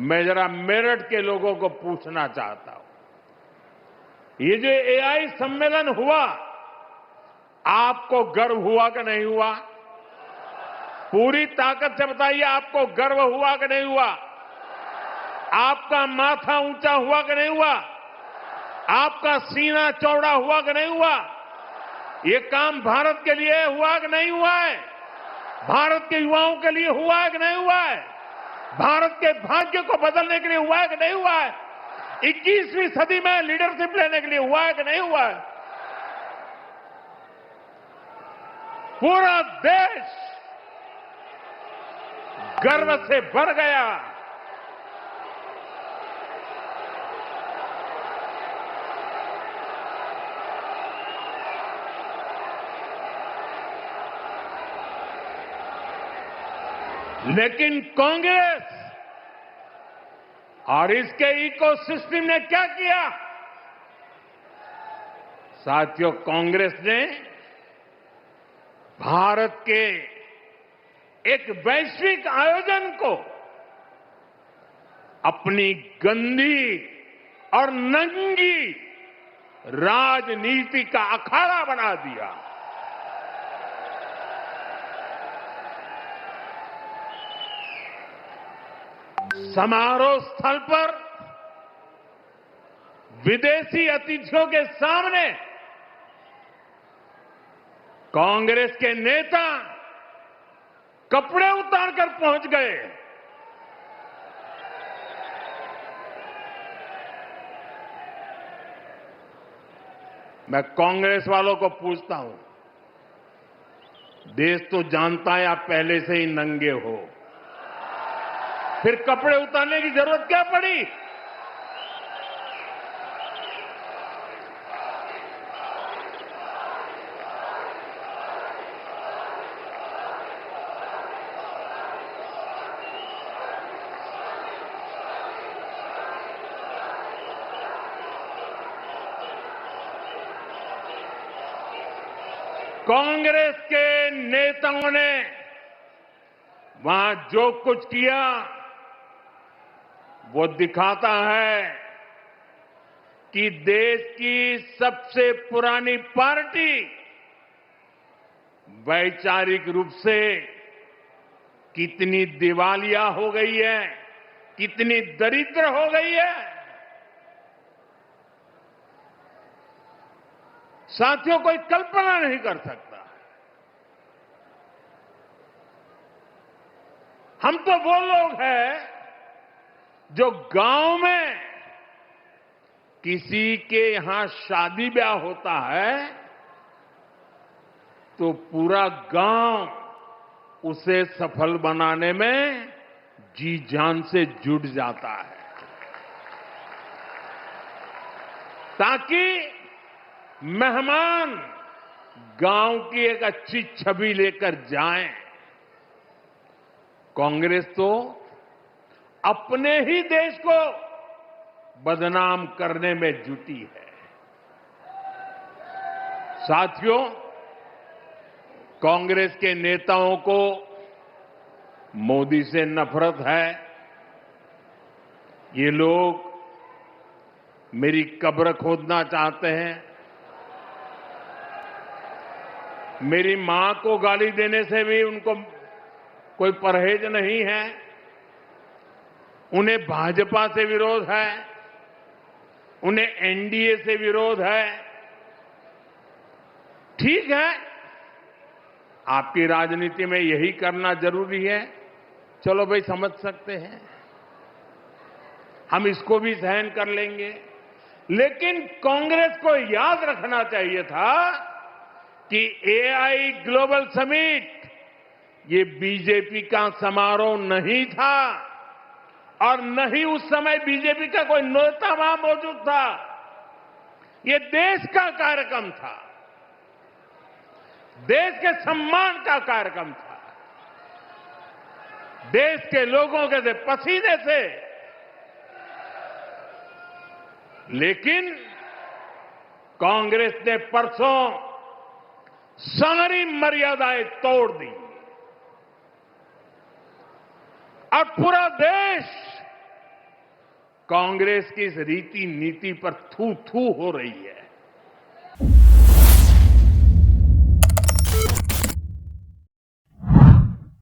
मैं जरा मेरठ के लोगों को पूछना चाहता हूं, ये जो एआई सम्मेलन हुआ, आपको गर्व हुआ कि नहीं हुआ? पूरी ताकत से बताइए, आपको गर्व हुआ कि नहीं हुआ? आपका माथा ऊंचा हुआ कि नहीं हुआ? आपका सीना चौड़ा हुआ कि नहीं हुआ? ये काम भारत के लिए हुआ कि नहीं हुआ है? भारत के युवाओं के लिए हुआ है कि नहीं हुआ है? भारत के भाग्य को बदलने के लिए हुआ है कि नहीं हुआ है? 21वीं सदी में लीडरशिप लेने के लिए हुआ है कि नहीं हुआ है? पूरा देश गर्व से भर गया। लेकिन कांग्रेस और इसके इकोसिस्टम ने क्या किया? साथियों, कांग्रेस ने भारत के एक वैश्विक आयोजन को अपनी गंदी और नंगी राजनीति का अखाड़ा बना दिया। समारोह स्थल पर विदेशी अतिथियों के सामने कांग्रेस के नेता कपड़े उतारकर पहुंच गए। मैं कांग्रेस वालों को पूछता हूं, देश तो जानता है आप पहले से ही नंगे हो, फिर कपड़े उतारने की जरूरत क्या पड़ी? कांग्रेस के नेताओं ने वहां जो कुछ किया वो दिखाता है कि देश की सबसे पुरानी पार्टी वैचारिक रूप से कितनी दिवालिया हो गई है, कितनी दरिद्र हो गई है। साथियों, कोई कल्पना नहीं कर सकता। हम तो वो लोग हैं जो गांव में किसी के यहां शादी ब्याह होता है तो पूरा गांव उसे सफल बनाने में जी जान से जुट जाता है, ताकि मेहमान गांव की एक अच्छी छवि लेकर जाएं। कांग्रेस तो अपने ही देश को बदनाम करने में जुटी है। साथियों, कांग्रेस के नेताओं को मोदी से नफरत है। ये लोग मेरी कब्र खोदना चाहते हैं, मेरी मां को गाली देने से भी उनको कोई परहेज नहीं है। उन्हें भाजपा से विरोध है, उन्हें एनडीए से विरोध है। ठीक है, आपकी राजनीति में यही करना जरूरी है, चलो भाई, समझ सकते हैं, हम इसको भी सहन कर लेंगे। लेकिन कांग्रेस को याद रखना चाहिए था कि एआई ग्लोबल समिट ये बीजेपी का समारोह नहीं था और न ही उस समय बीजेपी का कोई नेता वहां मौजूद था। ये देश का कार्यक्रम था, देश के सम्मान का कार्यक्रम था, देश के लोगों के पसीने से। लेकिन कांग्रेस ने परसों सारी मर्यादाएं तोड़ दी और पूरा देश कांग्रेस की इस रीति नीति पर थू थू हो रही है।